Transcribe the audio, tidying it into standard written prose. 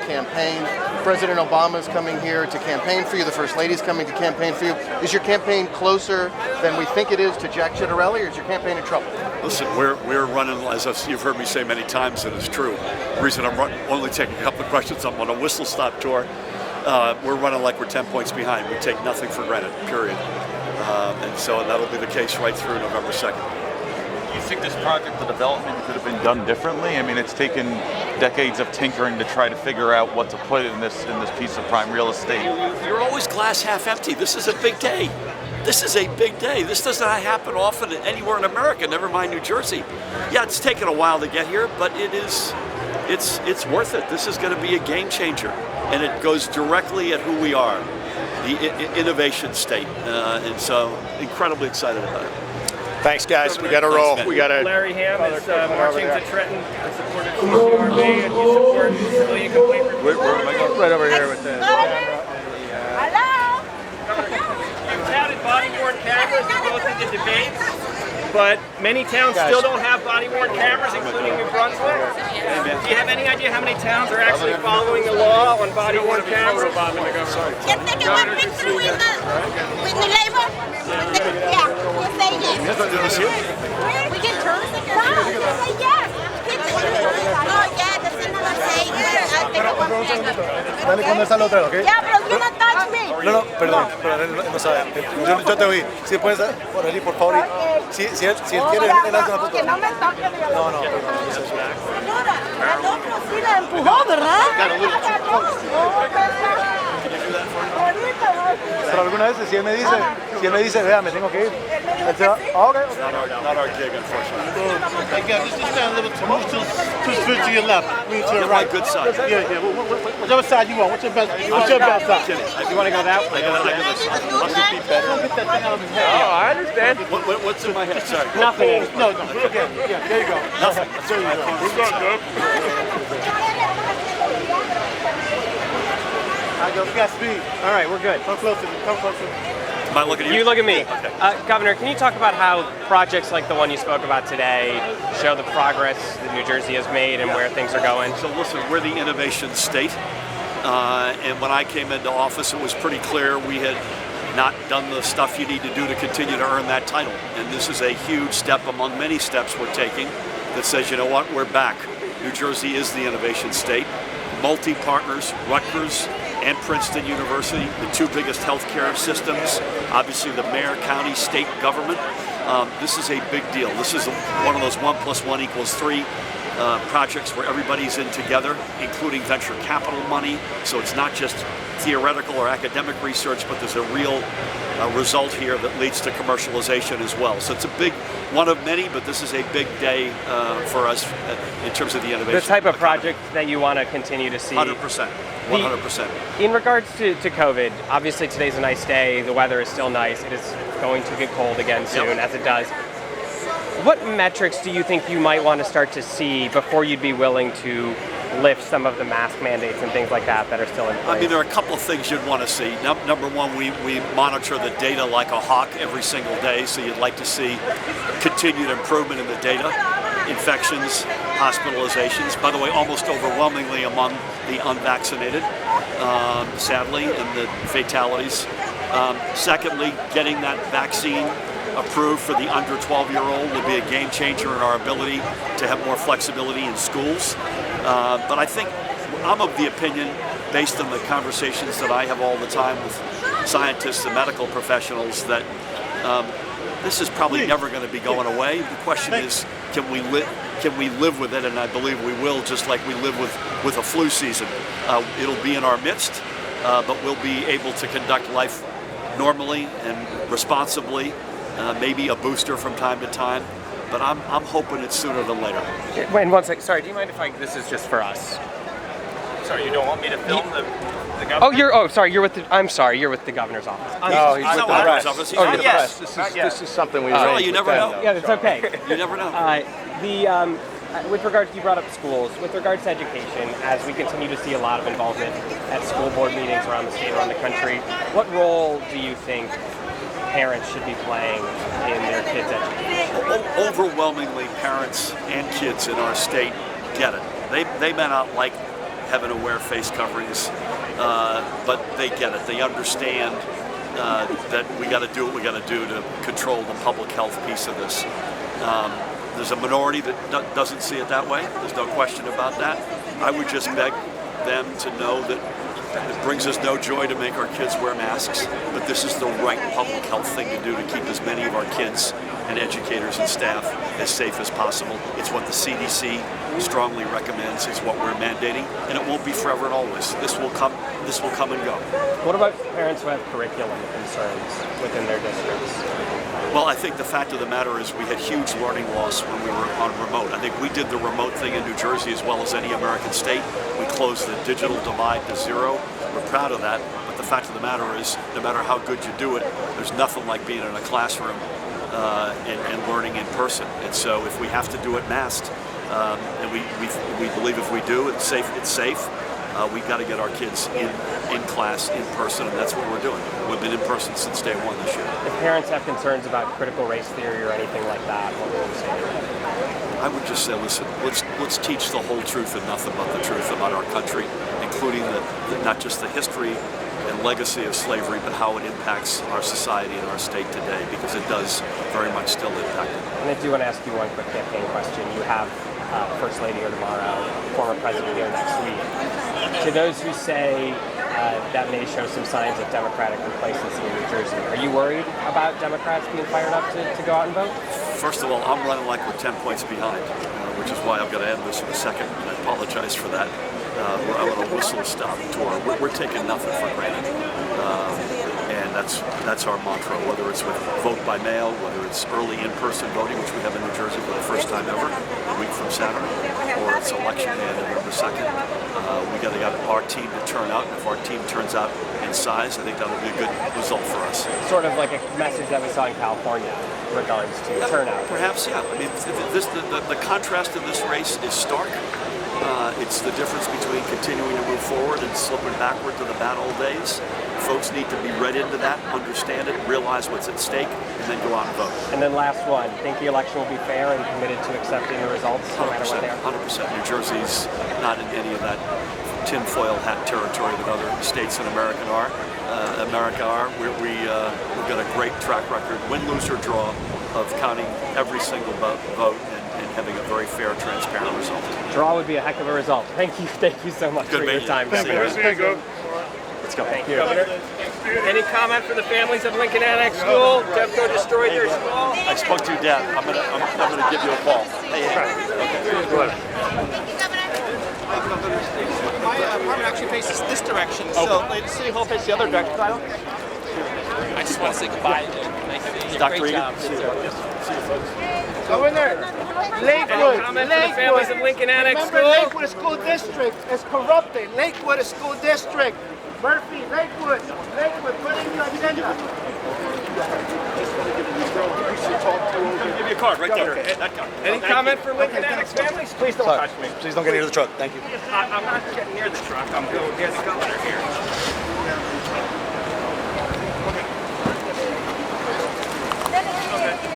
campaign. President Obama is coming here to campaign for you. The First Lady's coming to campaign for you. Is your campaign closer than we think it is to Jack Ciattarelli, or is your campaign in trouble? Listen, we're running, as you've heard me say many times, and it's true. The reason I'm only taking a couple of questions, I'm on a whistle-stop tour. We're running like we're 10 points behind. We take nothing for granted, period. And that'll be the case right through November 2nd. Do you think this project, the development, could have been done differently? I mean, it's taken decades of tinkering to try to figure out what to put in this piece of prime real estate. You're always glass half empty. This is a big day. This is a big day. This does not happen often anywhere in America, never mind New Jersey. Yeah, it's taken a while to get here, but it's worth it. This is going to be a game changer, and it goes directly at who we are, the innovation state, and so incredibly excited about it. Thanks, guys. We got to roll. We got to. Larry Ham is marching to Trenton in support of CCRB, and you support civilian complaint report. We're right over here with the. Hello. You've touted body-worn cameras in both of the debates, but many towns still don't have body-worn cameras, including New Brunswick. Do you have any idea how many towns are actually following the law on body-worn cameras? Can take one picture with the label? Yeah, we'll say yes. We can turn it around. Say yes. Oh, yeah, that's another say. I think I want to. Dale con esa otra, ¿ok? Yeah, but you don't touch me. No, perdón, pero él no sabe. Yo te oí. Si puedes por allí, por favor. Si él quiere, él hace una foto. Que no me toque. No. Señora, al otro sí la empujó, ¿verdad? Pero alguna vez, si él me dice, vea, me tengo que ir. Él se va. Not our gig, unfortunately. Again, this is a little too to your left. Move to the right. Good side. Yeah. Whichever side you want. What's your best side? You want to go that way? Must it be better? Get that thing out of his head. Oh, I understand. What's in my head? Sorry. Nothing. No. Yeah, there you go. Nothing. There you go. We're going good. We got speed. All right, we're good. Come closer. Am I looking at you? You look at me. Okay. Governor, can you talk about how projects like the one you spoke about today show the progress that New Jersey has made and where things are going? So listen, we're the innovation state, and when I came into office, it was pretty clear we had not done the stuff you need to do to continue to earn that title. And this is a huge step among many steps we're taking that says, you know what, we're back. New Jersey is the innovation state. Multi-partners, Rutgers and Princeton University, the two biggest healthcare systems, obviously the mayor, county, state government. This is a big deal. This is one of those 1 + 1 = 3 projects where everybody's in together, including venture capital money. So it's not just theoretical or academic research, but there's a real result here that leads to commercialization as well. So it's a big, one of many, but this is a big day for us in terms of the innovation. The type of project that you want to continue to see. 100%. 100%. In regards to COVID, obviously today's a nice day, the weather is still nice, it is going to get cold again soon, as it does. What metrics do you think you might want to start to see before you'd be willing to lift some of the mask mandates and things like that are still in place? I mean, there are a couple of things you'd want to see. Number one, we monitor the data like a hawk every single day, so you'd like to see continued improvement in the data. Infections, hospitalizations, by the way, almost overwhelmingly among the unvaccinated, sadly, and the fatalities. Secondly, getting that vaccine approved for the under 12-year-old will be a game changer in our ability to have more flexibility in schools. But I think I'm of the opinion, based on the conversations that I have all the time with scientists and medical professionals, that this is probably never going to be going away. The question is, can we live with it? And I believe we will, just like we live with a flu season. It'll be in our midst, but we'll be able to conduct life normally and responsibly. Maybe a booster from time to time, but I'm hoping it's sooner than later. Wait, one sec. Sorry, do you mind if this is just for us? Sorry, you don't want me to film the governor? I'm sorry, you're with the governor's office. No, he's with the press. Office. He's with the yes. press. This is something we Oh, raised you with never them. know. Yeah, that's okay. You never know. With regards, you brought up schools. With regards to education, as we continue to see a lot of involvement at school board meetings around the state, around the country, what role do you think parents should be playing in their kids' education? Overwhelmingly, parents and kids in our state get it. They may not like having to wear face coverings, but they get it. They understand that we got to do what we got to do to control the public health piece of this. There's a minority that doesn't see it that way. There's no question about that. I would just beg them to know that it brings us no joy to make our kids wear masks, but this is the right public health thing to do to keep as many of our kids and educators and staff as safe as possible. It's what the CDC strongly recommends. It's what we're mandating, and it won't be forever and always. This will come and go. What about parents who have curriculum concerns within their districts? Well, I think the fact of the matter is we had huge learning loss when we were on remote. I think we did the remote thing in New Jersey as well as any American state. We closed the digital divide to zero. We're proud of that, but the fact of the matter is no matter how good you do it, there's nothing like being in a classroom and learning in person. And so if we have to do it masked, and we believe if we do, it's safe. We've got to get our kids in class, in person, and that's what we're doing. We've been in person since day one this year. If parents have concerns about critical race theory or anything like that, what would you say to them? I would just say, listen, let's teach the whole truth and nothing but the truth about our country, including not just the history and legacy of slavery, but how it impacts our society and our state today, because it does very much still impact it. And I do want to ask you one quick campaign question. You have First Lady here tomorrow, former President here next week. To those who say that may show some signs of Democratic complacency in New Jersey, are you worried about Democrats being fired up to go out and vote? First of all, I'm running like we're 10 points behind, which is why I've got to end this in a second, and I apologize for that. We're on a whistle-stop tour. We're taking nothing for granted, and that's our mantra, whether it's with vote by mail, whether it's early in-person voting, which we have in New Jersey for the first time ever, a week from Saturday, or it's election day on November 2nd. We got our team to turn out, and if our team turns out in size, I think that'll be a good result for us. Sort of like a message that we saw in California in regards to turnout. Perhaps, yeah. I mean, the contrast in this race is stark. It's the difference between continuing to move forward and slipping backward to the bad old days. Folks need to be read into that, understand it, realize what's at stake, and then go out and vote. And then last one, think the election will be fair and committed to accepting the results no matter what they are? 100%. New Jersey's not in any of that tinfoil hat territory that other states in America are. We've got a great track record, win, lose, or draw, of counting every single vote and having a very fair, transparent result. Draw would be a heck of a result. Thank you so much for your time, Governor. There you go. Let's go. Thank you. Governor, any comment for the families of Lincoln Annex School? DevCo destroyed their school. I spoke to your dad. I'm gonna give you a call. Hey. Okay. Go ahead. My apartment actually faces this direction, so the City Hall faces the other direction. I just want to say goodbye. Dr. Egan. Governor, Lakewood. Any comment for the families of Lincoln Annex Remember, School? Lakewood School District is corrupted. Lakewood School District. Murphy, Lakewood, put in your agenda. Give you a card right there. That card. Any comment for Lincoln Annex families? Please don't touch me. Please don't get near the truck. Thank you. I'm not getting near the truck. I'm going near the governor here.